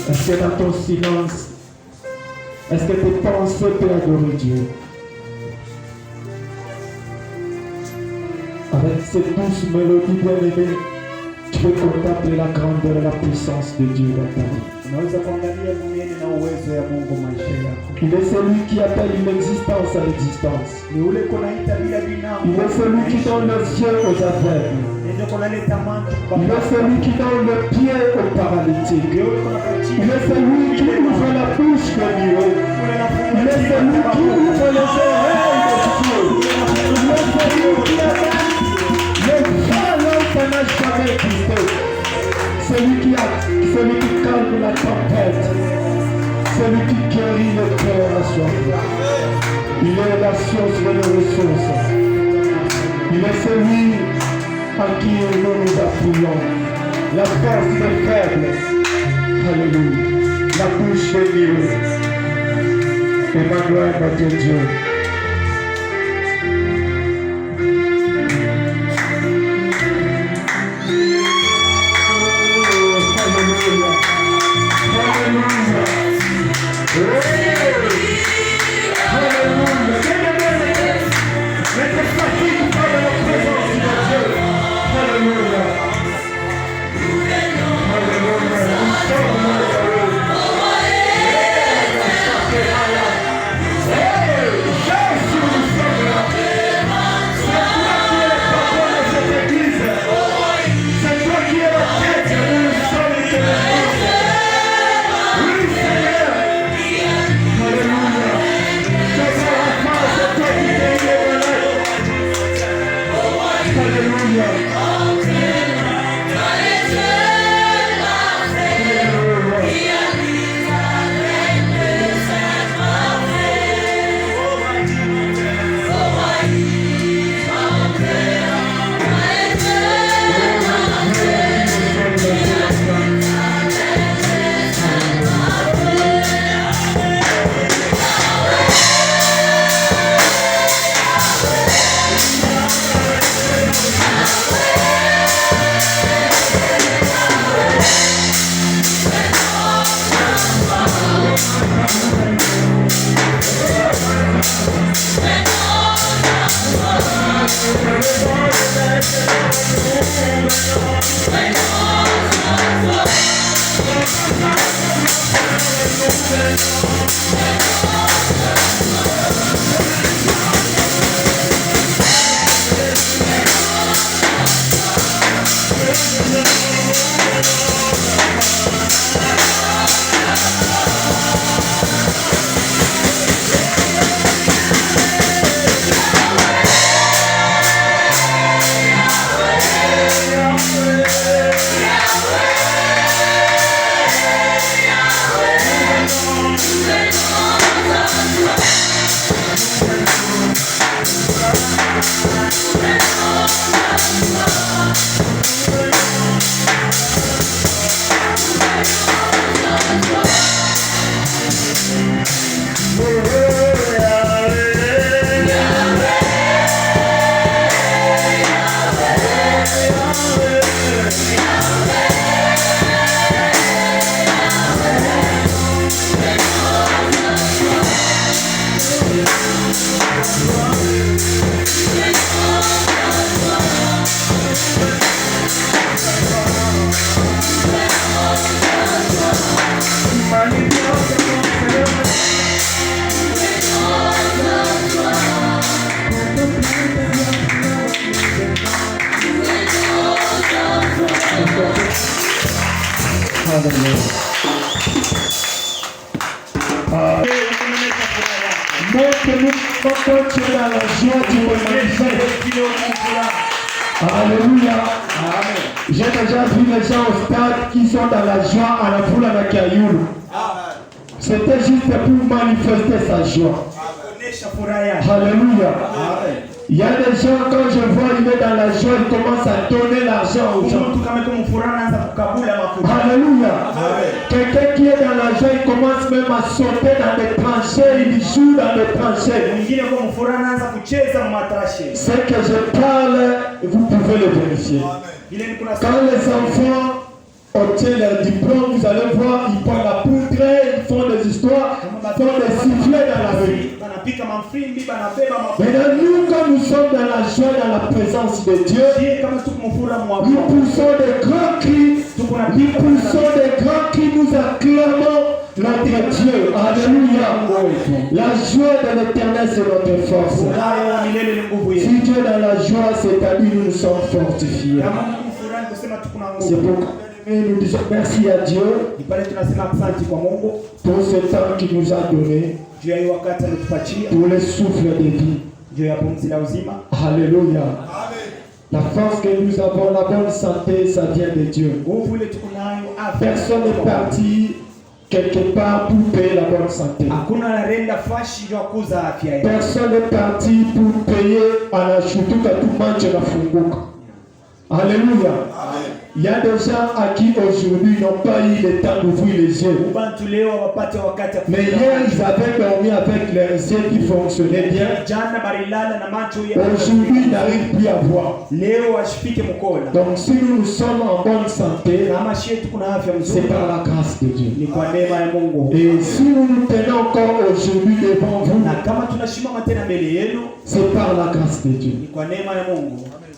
Est-ce que dans ton silence, est-ce que tes pensées peuvent adorer Dieu? Avec cette douce mélodie bien-aimée, tu peux contempler la grandeur et la puissance de Dieu dans ta vie. Il est celui qui appelle une existence à l'existence. Il est celui qui donne le ciel aux aveugles. Il est celui qui donne le pied aux paralytiques. Il est celui qui ouvre la bouche des muets. Il est celui qui ouvre les oreilles des sourds. Il est celui qui amène le violent qu'on n'a jamais existé. Celui qui calme la tempête. Celui qui guérit le cœur à soi. Il est la source de nos ressources. Il est celui à qui nous nous appuyons. La force des faibles. Alléluia. La bouche des lieux. Emmanuel, notre Dieu. Alléluia. J'ai déjà vu les gens au stade qui sont dans la joie à la foule à la cailloule. C'était juste pour manifester sa joie. Alléluia. Il y a des gens, quand je vois, il est dans la joie, il commence à donner l'argent aux gens. Alléluia. Quelqu'un qui est dans la joie, il commence même à sauter dans les tranchées, il joue dans les tranchées. Ce que je parle, vous pouvez le vérifier. Quand les enfants obtiennent leur diplôme, vous allez voir, ils prennent la poudre, ils font des histoires, ils font des sifflets dans la rue. Maintenant, nous, quand nous sommes dans la joie, dans la présence de Dieu, nous poussons des grands cris, nous acclamons notre Dieu. Alléluia. La joie de l'Éternel, c'est notre force. Si Dieu est dans la joie, c'est-à-dire nous sommes fortifiés. C'est pourquoi nous disons merci à Dieu pour ce temps qu'il nous a donné, pour le souffle de vie. Alléluia. La force que nous avons, la bonne santé, ça vient de Dieu. Personne n'est parti quelque part pour payer la bonne santé. Personne n'est parti pour payer à la choutou à tout mange la fungoka. Alléluia. Il y a des gens à qui aujourd'hui n'ont pas eu le temps d'ouvrir les yeux. Mais hier, ils avaient dormi avec leurs yeux qui fonctionnaient bien. Aujourd'hui, ils n'arrivent plus à voir. Donc, si nous sommes en bonne santé, c'est par la grâce de Dieu. Et si nous nous tenons encore aujourd'hui devant vous, c'est par la grâce de Dieu.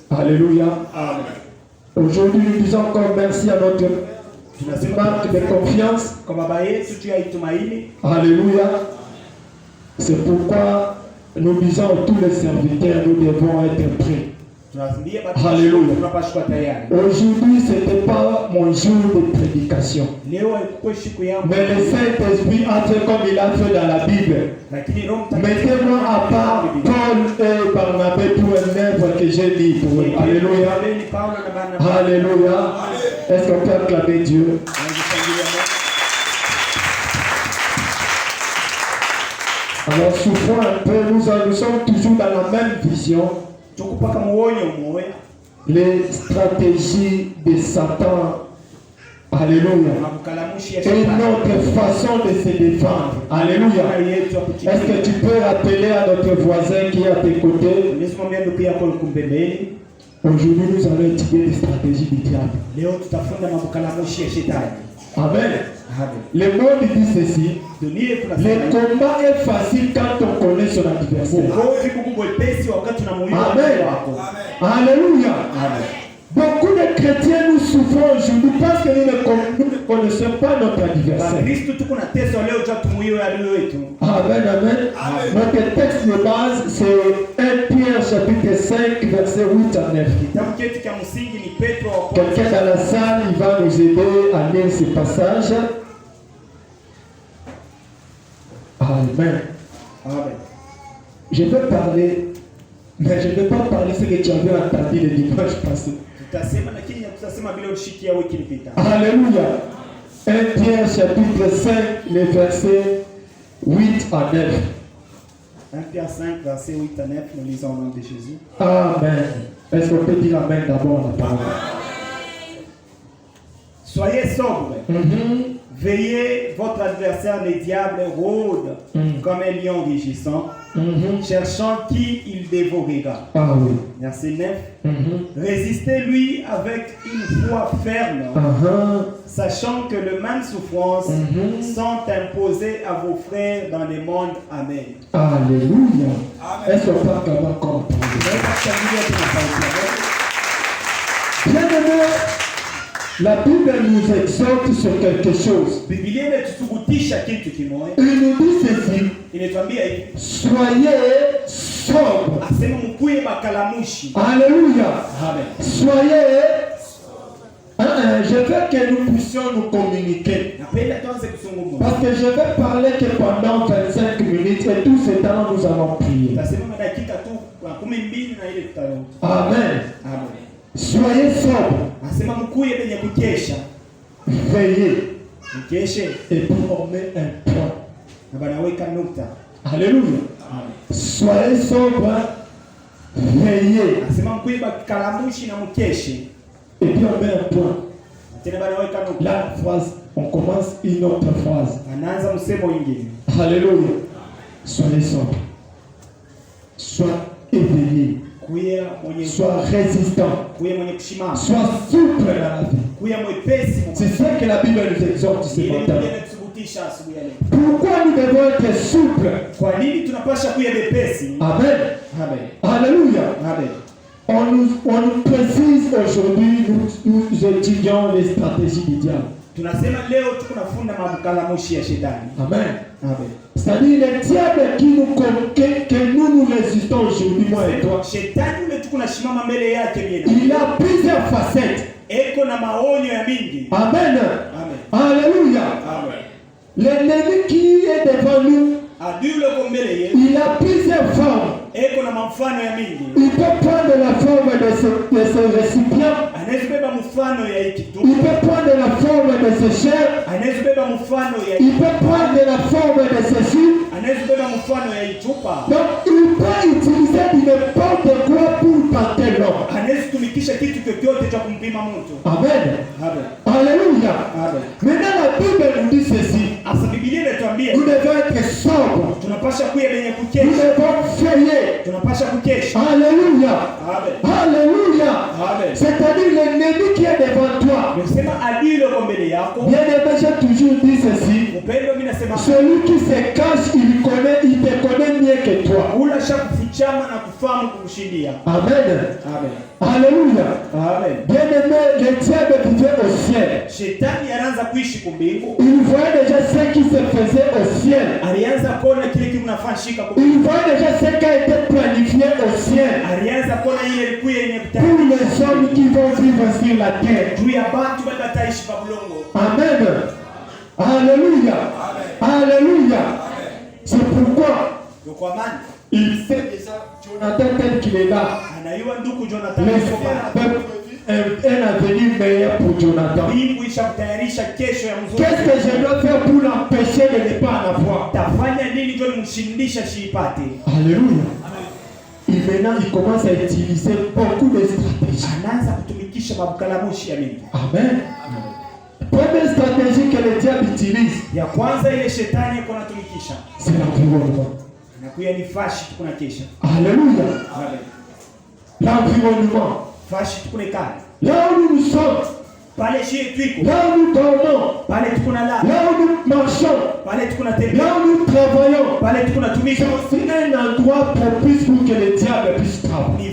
Alléluia. Aujourd'hui, nous disons encore merci à notre marque de confiance. Alléluia. C'est pourquoi nous disons à tous les serviteurs, nous devons être prêts. Alléluia. Aujourd'hui, ce n'était pas mon jour de prédication. Mais le Saint-Esprit a fait comme il a fait dans la Bible. Mettez-moi à part Paul et Barnabé pour une œuvre que j'ai dit pour eux. Alléluia. Alléluia. Est-ce qu'on peut acclamer Dieu? Alors, souffrons un peu, nous sommes toujours dans la même vision. Les stratégies de Satan. Alléluia. Et notre façon de se défendre. Alléluia. Est-ce que tu peux rappeler à notre voisin qui est à tes côtés? Aujourd'hui, nous allons étudier les stratégies du diable. Amen. Le monde dit ceci. Le combat est facile quand on connaît son adversaire. Amen. Alléluia. Beaucoup de chrétiens nous souffrons aujourd'hui parce que nous ne connaissons pas notre adversaire. Amen, amen. Notre texte de base, c'est 1 Pierre chapitre 5, verset 8 à 9. Quelqu'un dans la salle, il va nous aider à lire ce passage. Amen. Amen. Je vais parler, mais je ne vais pas parler ce que tu avais entendu le dimanche passé. Alléluia. 1 Pierre chapitre 5, les versets 8 à 9. 1 Pierre 5, verset 8 à 9, nous lisons au nom de Jésus. Amen. Est-ce qu'on peut dire Amen d'abord la parole? Soyez sobres, Veillez, votre adversaire, les diables, rôde comme un lion rugissant, cherchant qui il dévorera. Ah oui. Verset 9. Résistez-lui avec une foi ferme, sachant que les mêmes souffrances sont imposées à vos frères dans le monde. Amen. Alléluia. Est-ce qu'on peut encore comprendre? Bien aimé, la Bible nous exhorte sur quelque chose. Il nous dit ceci. Soyez sobres. Alléluia. Soyez. Je veux que nous puissions nous communiquer. Parce que je vais parler que pendant 25 minutes et tout ce temps nous allons prier. Amen. Soyez sobres. Veillez. Et formez un point. Alléluia. Soyez sobres. Veillez. Et puis on met un point. La phrase, on commence une autre phrase. Alléluia. Soyez sobres. Sois éveillé. Sois résistant. Sois souple dans la vie. C'est ça que la Bible nous exhorte ce matin. Pourquoi nous devons être souples? Amen. Alléluia. On nous précise aujourd'hui, nous étudions les stratégies du diable. Amen. C'est-à-dire le diable que nous résistons aujourd'hui, moi et toi. Il a plusieurs facettes. Amen. Alléluia. L'ennemi qui est devant nous, il a plusieurs formes. Il peut prendre la forme de ce récipient. Il peut prendre la forme de ce chair. Il peut prendre la forme de ceci. Donc il peut utiliser n'importe quoi pour tenter l'homme. Amen. Alléluia. Maintenant la Bible nous dit ceci. Nous devons être sobres. Nous devons veiller. Alléluia. Alléluia. C'est-à-dire l'ennemi qui est devant toi. Bien aimé, j'ai toujours dit ceci. Celui qui se cache, il te connaît mieux que toi. Amen. Alléluia. Bien aimé, le diable vivait au ciel. Il voyait déjà ce qui se faisait au ciel. Il voyait déjà ce qui a été planifié au ciel pour les hommes qui vont vivre sur la terre. Amen. Alléluia. Alléluia. C'est pourquoi il sait déjà Jonathan tel qu'il est là. Un avenir meilleur pour Jonathan. Qu'est-ce que je dois faire pour l'empêcher de ne pas en avoir? Alléluia. Et maintenant, il commence à utiliser beaucoup de stratégies. Amen. Première stratégie que le diable utilise, c'est l'environnement. Alléluia. L'environnement. Là où nous sommes, là où nous dormons, là où nous marchons, là où nous travaillons, c'est un endroit propice pour que le diable puisse travailler.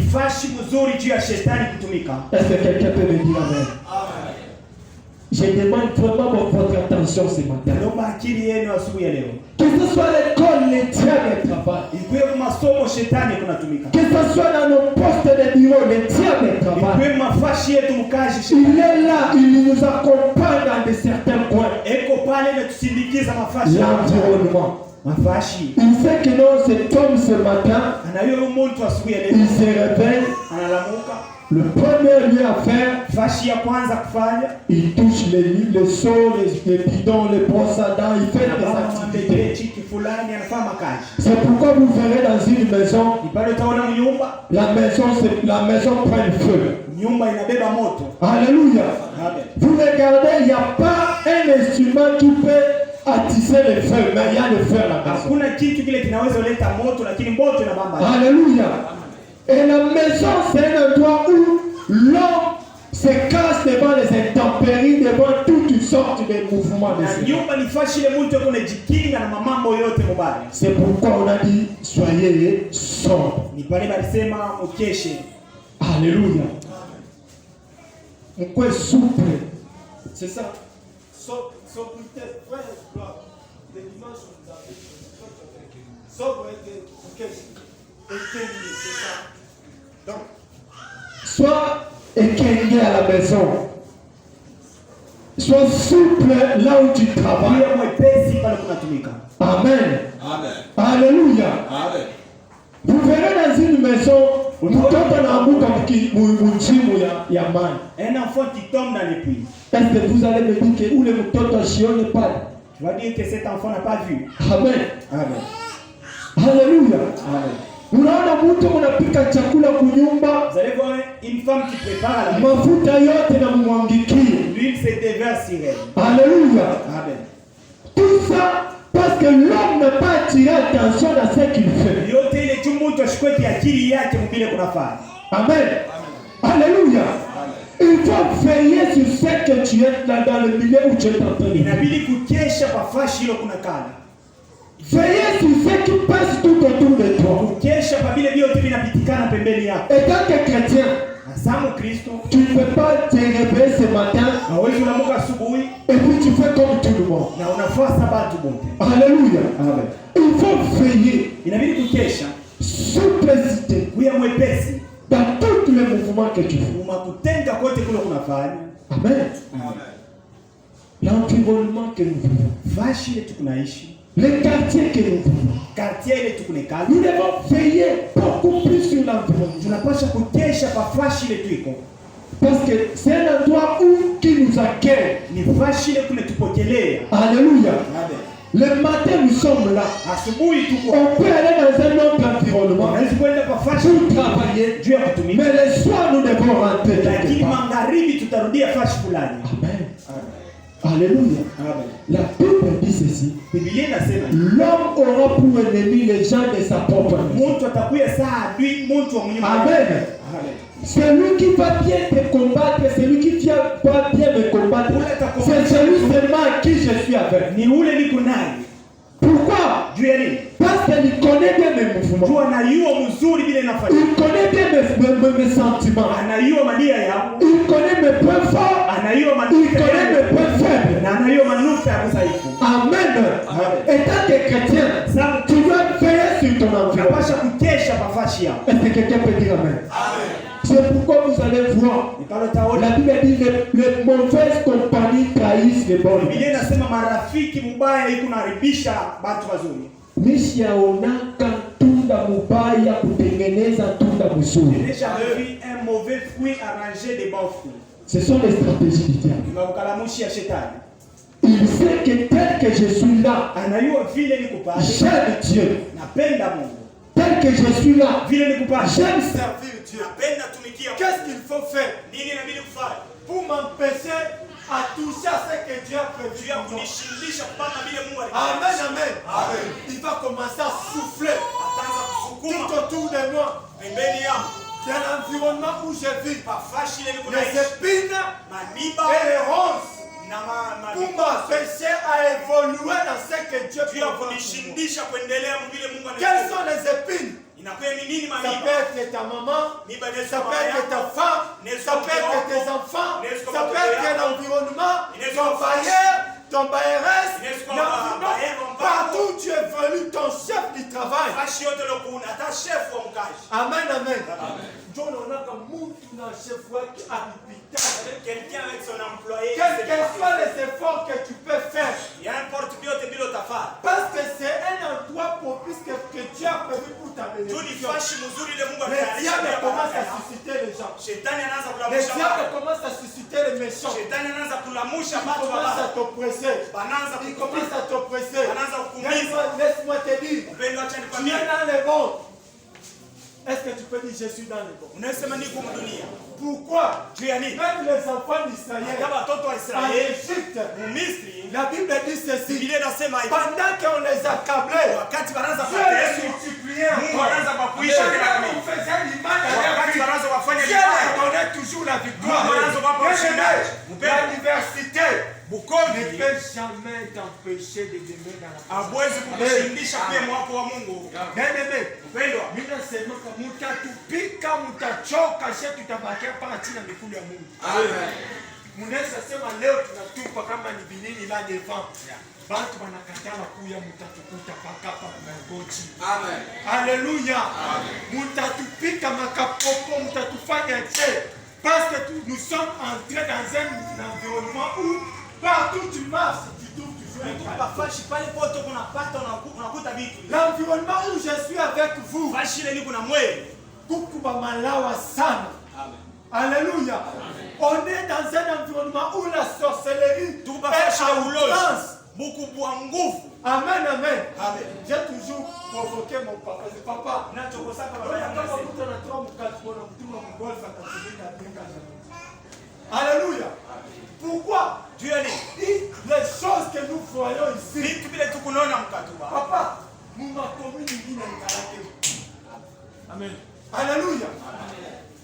Est-ce que quelqu'un peut me dire amen? Je demande vraiment votre attention ce matin. Que ce soit l'école, le diable travaille. Que ce soit dans nos postes de bureau, le diable travaille. Il est là, il nous accompagne dans certains points. L'environnement. Il sait que non, cet homme ce matin, il se réveille. Le premier lieu à faire, il touche les seaux, les bidons, les brosses à dents, il fait des activités. C'est pourquoi vous verrez dans une maison, la maison prend feu. Nyumba inabeba moto. Alléluia. Amen. Vous regardez, il n'y a pas un instrument qui peut attiser le feu, mais il y a le feu là-bas. Hakuna kitu kile kinaweza kuleta moto lakini moto inabamba. Alléluia. Et la maison, c'est un endroit où l'homme se cache devant les intempéries, devant toutes sortes de mouvements de Na nyumba ni fashi ile mtu yuko anajikinga na mambo yote mabaya. C'est pourquoi on a dit soyez sobre. Ni pale balisema mkeshe. Alléluia. Mkwe souple. C'est ça. Sobriété, frère, gloire. Les dimanches, on nous a fait sobriété, c'est ça. Donc, Sois équerré à la maison. Sois souple là où tu travailles. Amen. Amen. Alléluia. Amen. Vous verrez dans une maison, mtoto anaanguka mchimu ya maji. Un enfant qui tombe dans les puits. Est-ce que vous allez me dire que ule mtoto ashione pale? Tu vas dire que cet enfant n'a pas vu. Amen. Amen. Alléluia. Amen. Unaona mtu unapika chakula kunyumba, Vous allez voir une femme qui prépare la mafuta yote na mwangikii. l'huile se déverse sur elle. Alléluia. Amen. Tout ça parce que l'homme n'a pas attiré attention à ce qu'il fait. Yote ile tu mtu ashikwe akili yake mbele kunafanya. Amen. Alléluia. Il faut veiller sur ce que tu es dans le milieu où tu es en train de vivre. Inabidi kukesha kwa fashi ile kuna kana. Veillez sur ce qui passe tout autour de toi. Kukesha kwa vile vyote vinapitikana pembeni yako. Et tant que chrétien, Asamu Kristo, tu ne peux pas te réveiller ce matin hawezi unaamka asubuhi et puis tu fais comme tout le monde. na unafua sabato bote. Alléluia. Amen. Il faut veiller, Inabidi kukesha souplicité kuya mwepesi dans tous les mouvements que tu fais. umakutenga kote kule kunafanya. Amen. Amen. L'environnement que nous vivons, Fashi ile tukunaishi, les quartiers que nous vivons, quartier ile tukunekana. nous devons veiller beaucoup plus sur l'environnement. Tunapasha kukesha kwa fashi ile tuiko. Parce que c'est un endroit où qui nous accueille. Ni fashi ile kumetupokelea. Alléluia. Amen. Le matin, nous sommes là. Asubuhi tuko. On peut aller dans un autre environnement Unaweza kwenda kwa fashi pour travailler. juu ya kutumika. Mais le soir, nous devons rentrer quelque Lakini part. magharibi tutarudia fashi fulani. Amen. Alléluia. Amen. La Bible dit ceci. Biblia inasema L'homme aura pour ennemi les gens de sa propre maison. mtu atakuya saa adui mtu wa mnyuma. Amen. Amen. Celui qui va bien te combattre, celui qui va bien me combattre, c'est celui seulement à qui je suis avec. Ni ule niko naye. Pourquoi? Juu ya nini? Parce qu'il connaît bien mes mouvements. Juu anayua mzuri vile nafanya. Il connaît bien mes sentiments. Anayua madia yangu. Il connaît mes points forts. Anayua Il manuka connaît mes yangu. points faibles. Na anayua manuka ya kudhaifu. Amen. Étant que chrétien, Sasa tu dois veiller sur ton environnement. tunapasha kukesha kwa fashi yako. Est-ce que quelqu'un peut dire Amen? C'est pourquoi vous allez voir. Nikalo taona La Bible dit les mauvaises compagnies trahissent les bonnes. Biblia inasema marafiki mubaya iko naribisha watu wazuri. Mishaonaka tunda mubaya kutengeneza tunda mzuri. Déjà vu un mauvais fruit arrangé des bons fruits. Ce sont les stratégies du diable. Tunamkalamushi ya shetani. Il sait que tel que je suis là, Anayua vile nikupasha. j'aime Dieu. Napenda Mungu. Tel que je suis là, Vile nikupasha. j'aime Servir Dieu. Napenda tumikia. Qu'est-ce qu'il faut faire Nini inabidi kufanya? pour m'empêcher à toucher à ce que Dieu a prévu? Juu ya kunishindisha kupanga vile Mungu Amen, amen. Amen. Il va commencer à souffler Ataanza tout kusukuma autour de moi. pembeni yangu. Dans l'environnement où je vis, Pafashi ile niko les naishi. épines Maniba et les ronces na pour m'empêcher à évoluer dans ce que Dieu juu ya prévoit pour moi. kunishindisha kuendelea vile Mungu Quelles anataka. sont les épines? Inakuwa ni nini Ça maniba? peut être ta maman, Miba inaweza ça kuwa peut être yako. ta femme, ça peut être tes enfants, ça peut être l'environnement, ton bailleur, ton bailleresse, l'environnement. Partout où tu évolues, ton chef du travail. Fashi yote lokuna hata chef wa mkaji. Amen, amen. John, on a comme mouton dans le chef qui habite. Quelqu'un avec son employé. Quels que soient les efforts que tu peux faire, Il y a un porte biote bilo tafari. parce que c'est un endroit propice que Dieu a prévu pour ta Juu ni bénédiction. fashi mzuri ile Mungu Le diable ametayarisha. commence à susciter les gens. Shetani anaanza Le kulamusha diable watu. commence à susciter les méchants. Shetani anaanza kulamusha Il watu commence à wabaya. t'oppresser. Banaanza Il kukupiga. commence à t'oppresser. Anaanza kukuumiza. Laisse-moi te dire, Mpendo acha tu es nikwambie. dans le bon. Est-ce que tu peux dire je suis dans le monde? Unasema niko mdunia. Pourquoi? Juu ya nini? Même les enfants d'Israël, Kama watoto wa en Israeli, Égypte, Misri, la Bible dit ceci. Biblia inasema hivi. Pendant qu'on les accablait, Wakati wanaanza Dieu les mateso, multipliait Mungu encore. anaanza kuwapuisha Pendant kila qu'on mimi. faisait l'image à leur Wakati vie, wanaanza wafanya Dieu leur vibaya, donnait toujours la victoire. Mungu anaanza kuwapa Bien-aimé, ushindaji. Mpendwa, la diversité ne Bukovi peut jamais t'empêcher de demeurer dans la présence. hawezi kukushindisha pia mwako wa Mungu. Bien-aimé, Mpendwa, mimi nasema kama mtatupika mtachoka, sisi tutabakia paka chini ya mikono ya Mungu. Amen. Mnaweza sema leo tunatupa kama ni binini la devant. Bantu wanakatala kuya mtatukuta paka hapa mgoji. Amen. Alléluia. Mtatupika makapopo, mtatufanya je? Parce que nous sommes entrés dans un environnement où partout tu marches, tu trouves toujours un problème. Pafashi pale pote kunapata unakuta vitu. L'environnement où je suis avec vous, Fashi ile ni kuna mweli. kukuba malawa sana. Amen. Alléluia. On est dans un environnement où la sorcellerie est Tukupafashi en ulozi. France. Buku bwa nguvu. Amen, amen. Amen. J'ai toujours provoqué mon papa. Je dis, papa, Nachokosaka baba yangu kama anasema. mtu anatoa mkate kwa mtuma mgolfa atatumika tena. Alléluia. Pourquoi? Juu ya nini? Les choses que nous voyons ici, Vitu vile tukunaona mkatuba. papa, nous ma commune ingine nikalake. Amen. Alléluia.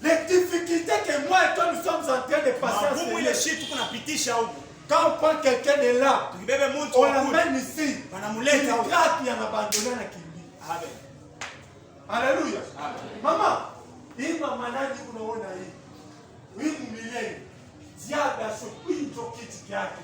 Les difficultés que moi et toi nous sommes en train de passer à Magumu ile ce shit tukunapitisha huko. quand on prend quelqu'un de là, Tukibebe mtu on wa kule. l'amène ici, il Wanamuleta huko. traque, il en abandonné na kimbi. Amen. Alléluia. Amen. Maman, hii mama nani unaona hii? Hii mumilele. Diable a chopé une kiti yake.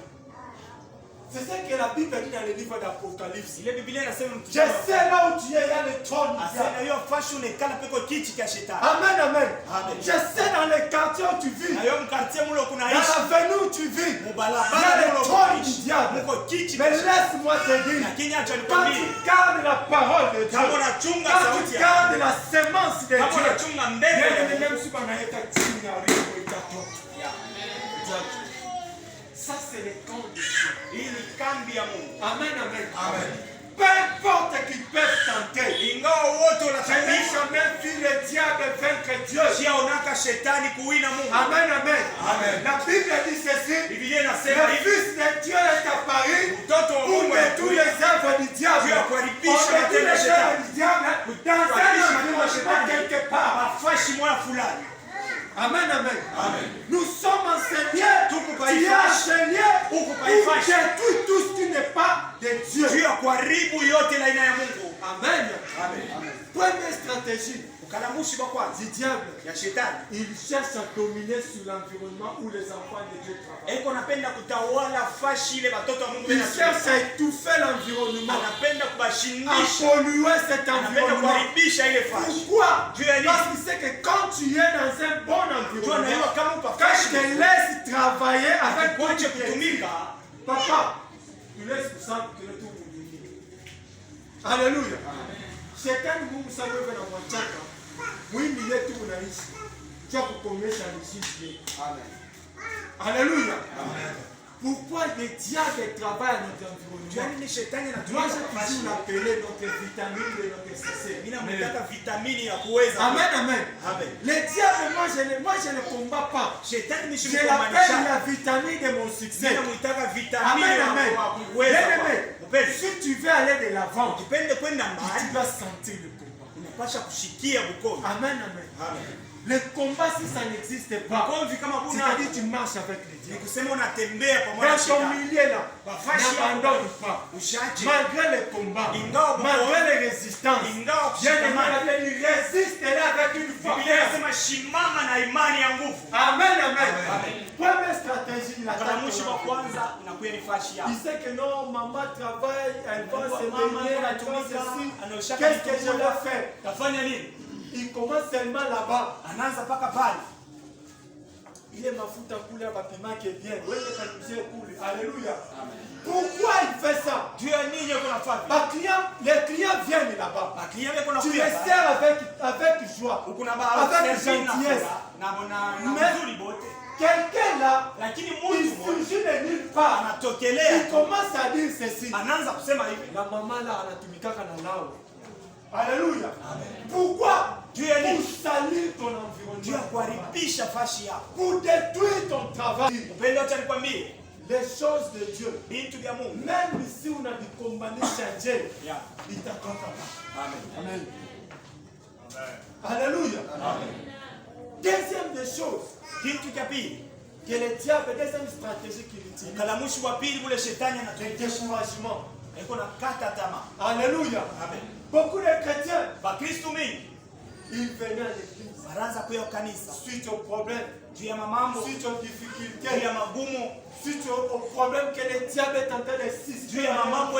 C'est ce que la Bible dit dans le livre d'Apocalypse. Ile Biblia inasema mtu. Je sais là où tu es, il y a le trône du Asema diable. hiyo fashi unekala peko kiti cha shetani. Amen, amen. Amen. Je sais dans les quartiers où tu vis, Na hiyo mkartie mulo dans kunaishi. l'avenue où tu vis, il y Mubalabala a le mulo trône du kunaishi. diable. Muko kiti Mais cha shetani. laisse-moi te dire, Lakini acha quand nikwambie. tu gardes la parole de Dieu, Kama unachunga quand sauti tu ya gardes la sémence de Kama Dieu, unachunga mbele ya bien, Mungu. même si on a été chini ya ringo itatoka. Ça c'est le camp de Dieu. Hii ni kambi ya Mungu. Amen, amen. Amen. Peu importe qu'ils peuvent tenter, Ingawa wote je n'ai wanasababisha jamais vu le diable vaincre Dieu. siaonaka shetani kuwina Mungu. Amen, amen. Amen. La Bible dit ceci. Biblia inasema Le hivi. Fils de Dieu est apparu Mtoto wa pour Mungu détruire les œuvres du diable. Dieu a kuharibisha On détruit matendo ya les shetani. œuvres du diable dans un Kuharibisha matendo ya environnement shetani. quelque part. Mafashi moya fulani. Amen, amen. Amen. Nous sommes enseignés. Tuko Tu kwa es ifashi. enseigné Uko pour kwa ifashi. détruire tout ce qui n'est pas de Dieu. Juu ya kuharibu yote la aina ya Mungu. Amen. Amen. Première stratégie Ukalamushi wa kwanza du diable. ya shetani. Il cherche à dominer sur l'environnement où les enfants de Dieu travaillent. Eko napenda kutawala fashi ile watoto wa Mungu Il wanatumia. cherche à étouffer l'environnement, Anapenda à kubashindisha. polluer cet Anapenda environnement. kuharibisha ile fashi. Pourquoi? Dieu a dit. Parce qu'il sait que quand tu es dans un bon Jua environnement, anaiwa kama upa quand fashi. je te laisse travailler avec toi, Akikuache kutumika. papa, tu laisses pour ça que le tout vous Alléluia. Shetani Mungu sasa wewe na mwachaka. Mwimbi yetu unaishi. Cha kukomesha mishishi yetu. Amen. Alléluia. Amen. Pourquoi le diable travaille à notre environnement? Yaani ni shetani Moi, anatumia j'ai fashi. toujours appelé notre vitamine de notre CC. Mimi namtaka vitamini ya kuweza. Amen, amen. Amen. Le diable, moi je ne combats pas. Shetani Je mishimko l'appelle manisha. la vitamine de mon succès. Mimi namtaka vitamini Amen, ya amen. kuweza. Bien-aimé, Mpenzi, si tu veux aller de l'avant, ukipende kwenda tu mbali, dois sentir le combat. unapasha kushikia bukovi. Amen, amen. Amen. Le combat, si ça n'existe pas, Bukovi kama buna c'est-à-dire tu marches avec le ni diable. kusema unatembea pamoja na Dans ton shetani. milieu là, Bafashi n'abandonne pas. Ushache. Malgré les combats, Ingawa malgré les résistances, Ingawa bien aimé, kushikamana. il résiste là avec une foi. Biblia inasema shimama na imani ya nguvu. Amen, amen. Amen. Première stratégie, il Kalamushi wa attaque. kwanza inakuwa ni fashi yako. Il sait que non, maman travaille, elle va se Mama baigner, elle va anatumika, ceci. anaoshaka Qu'est-ce que je vitukula. vais faire? Tafanya nini? Il commence seulement là-bas. Anaanza paka pale. Il est mafuta kule bapima qui est bien. Oui, il kule. Alléluia. Pourquoi il fait ça? Juu ya nini yuko nafanya? Les clients viennent là-bas. Baklia yako na Tu les kuya. sers avec joie. Ukuna Avec gentillesse. na Mais- mzuri bote. Quelqu'un là, Lakini il mtu mmoja surgit de nulle part. anatokelea Il commence à dire ceci. anaanza kusema hivi. La maman là, anatumikaka na lao. Alléluia. Pourquoi? Juu ya nini? pour détruire ton travail. Les choses de Dieu, Même si on a du combat changer, il t'attend pas. Amen. Alléluia. Deuxième des choses, que le diable, deuxième stratégie qu'il utilise, le découragement. Alléluia. Beaucoup de chrétiens, ils venaient à l'église suite aux problèmes, suite aux difficultés, suite aux problèmes que le diable est en train de s'issuer dans leur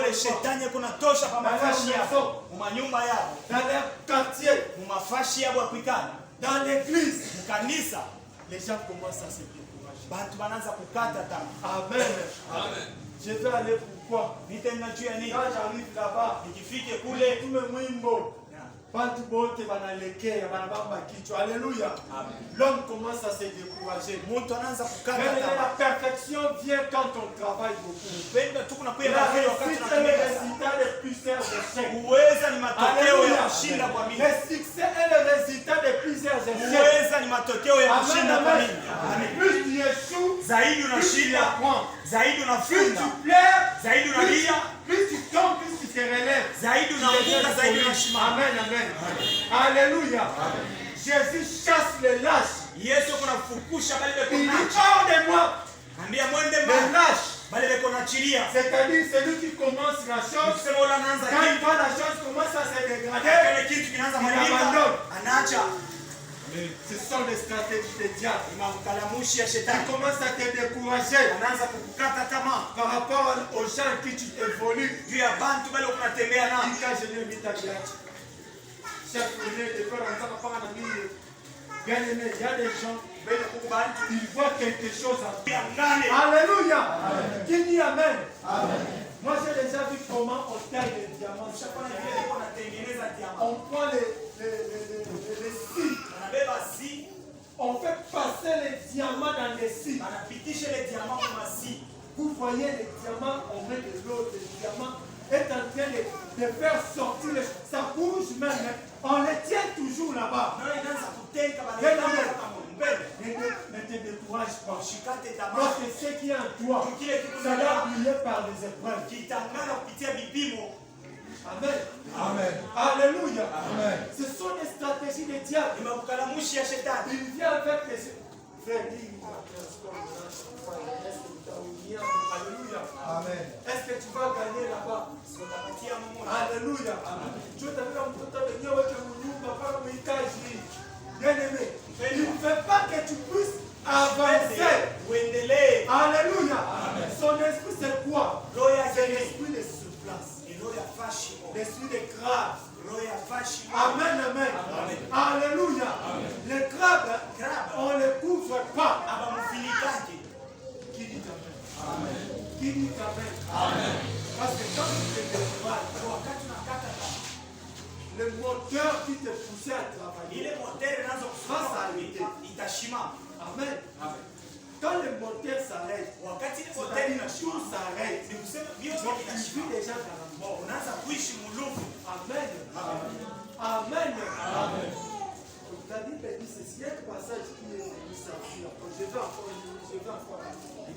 quartier, dans l'église. Les gens commencent à se décourager. Amen. Je vais aller pourquoi? Quand j'arrive là-bas, tout le monde. Alléluia. L'homme commence à se décourager. La perfection vient quand on travaille beaucoup. La réussite est le résultat des plusieurs échecs. Le succès est le résultat de plusieurs échecs. Amen. Plus tu échoues, plus tu apprends. Plus tu pleures, plus tu tombes, plus tu te relèves. Amen. Alléluia. Jésus chasse les lâches. Il dit hors de moi. Les lâches. C'est-à-dire celui qui commence la chose. Quand il voit la chose commence à se dégrader, il abandonne. Ce sont les stratégies de diable. Il commence à te décourager par rapport aux gens qui tu évolues. Chaque journée, il y a des gens, ils voient quelque chose en toi. Alléluia. Qui dit Amen? Moi j'ai déjà vu comment on taille les diamants. On prend les scies. On fait passer les diamants dans les scies. Vous voyez les diamants, on met de l'eau, les diamants est en train de faire sortir, ça bouge même, on les tient toujours là-bas. Ne te décourage pas. Parce que ce qui est en toi, ça va briller par les épreuves. Amen. Alléluia. Ce sont des stratégies de diable. Il vient avec les frères. Alléluia. Amen. Est-ce que tu vas gagner là-bas? Alléluia. Tu il ne fait pas que tu puisses avancer. Alléluia. Son esprit c'est quoi? C'est l'esprit de surplace. L'esprit de crabe. Amen. Alléluia. Les crabes, on ne les couvre pas. Qui dit Amen? Qui dit Amen? Parce que quand tu te décourages, le moteur qui te poussait à travailler va s'arrêter. Amen. Quand le moteur s'arrête, tout s'arrête. Donc tu vis déjà dans la mort. Amen. La Bible dit ceci, il y a un passage qui est venu s'enfuir. Je vais encore.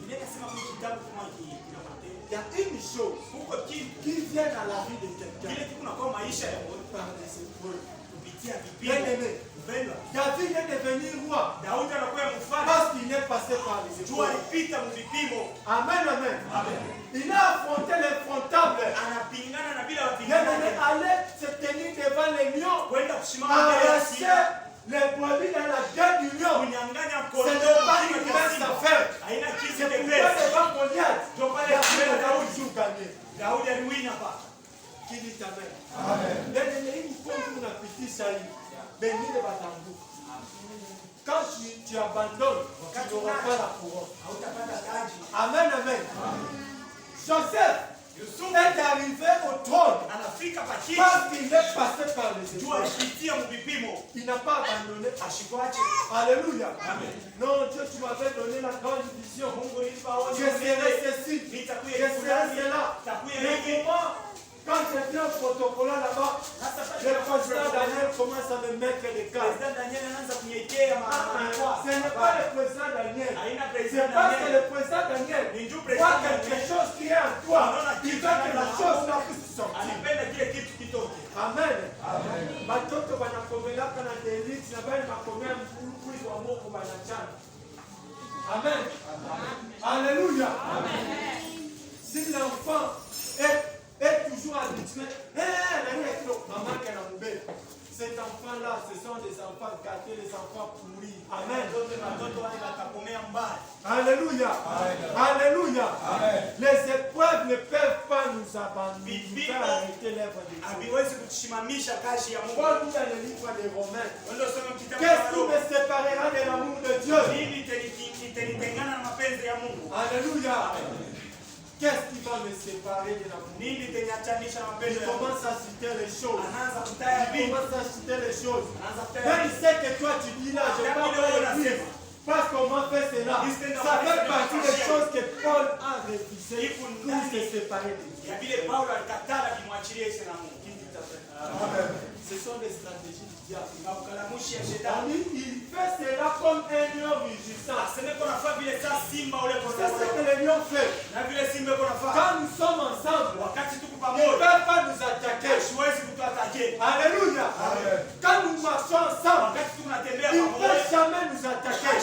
Il y a une chose qui vient dans la vie de quelqu'un par les épreuves. Bien-aimé, David est devenu roi parce qu'il est passé par les épreuves. Amen. Il a affronté l'infrontable. Bien-aimé, allait se tenir devant les lions, arracher les brebis dans la gueule du lion. Ce n'est pas une mince affaire. C'est pour devant Goliath. David a toujours gagné. Qui dit Amen? Bien-aimé, il faut que la petite saillie. Béni de Batambou. Quand tu abandonnes, tu n'auras pas la couronne. Amen. Joseph est arrivé au trône parce qu'il est passé par les épreuves. Il n'a pas abandonné. Alléluia. Non, Dieu, tu m'avais donné la grande vision. Je serai ceci. Je serai cela. Mais comment? Quand je viens au protocole là-bas, le président Daniel commence à me mettre des cartes. Ce n'est pas le président Daniel. C'est C'est parce que le président Daniel voit quelque chose qui est en toi. Il veut que la chose là puisse sortir. Amen. Batoto banakomelaka na delix na bali makomea mkuli wa Mungu banachana. Amen. Alléluia. Si l'enfant est toujours habitué, cet enfant-là, ce sont des enfants gâtés, des enfants pourris. Amen. Alléluia. Alléluia. Les épreuves ne peuvent pas nous abandonner, nous faire arrêter l'œuvre de Dieu. Paul dit dans le livre des Romains, qu'est-ce qui me séparera de l'amour de Dieu? Alléluia. Qu'est-ce qui va me séparer de l'amour? Il commence à citer les choses. Il commence à citer les choses. Même il sait que toi tu dis là, je ne vais pas le dire. Parce qu'on m'a fait cela. Ça fait partie des choses que Paul a refusé pour se séparer de Dieu. Amen. Ce sont des stratégies du diable. Il fait cela comme un lion rugissant. C'est ce que les lions fait. Quand nous sommes ensemble, ils ne peuvent pas nous attaquer. Alléluia. Quand nous marchons ensemble, ils ne peuvent jamais nous attaquer.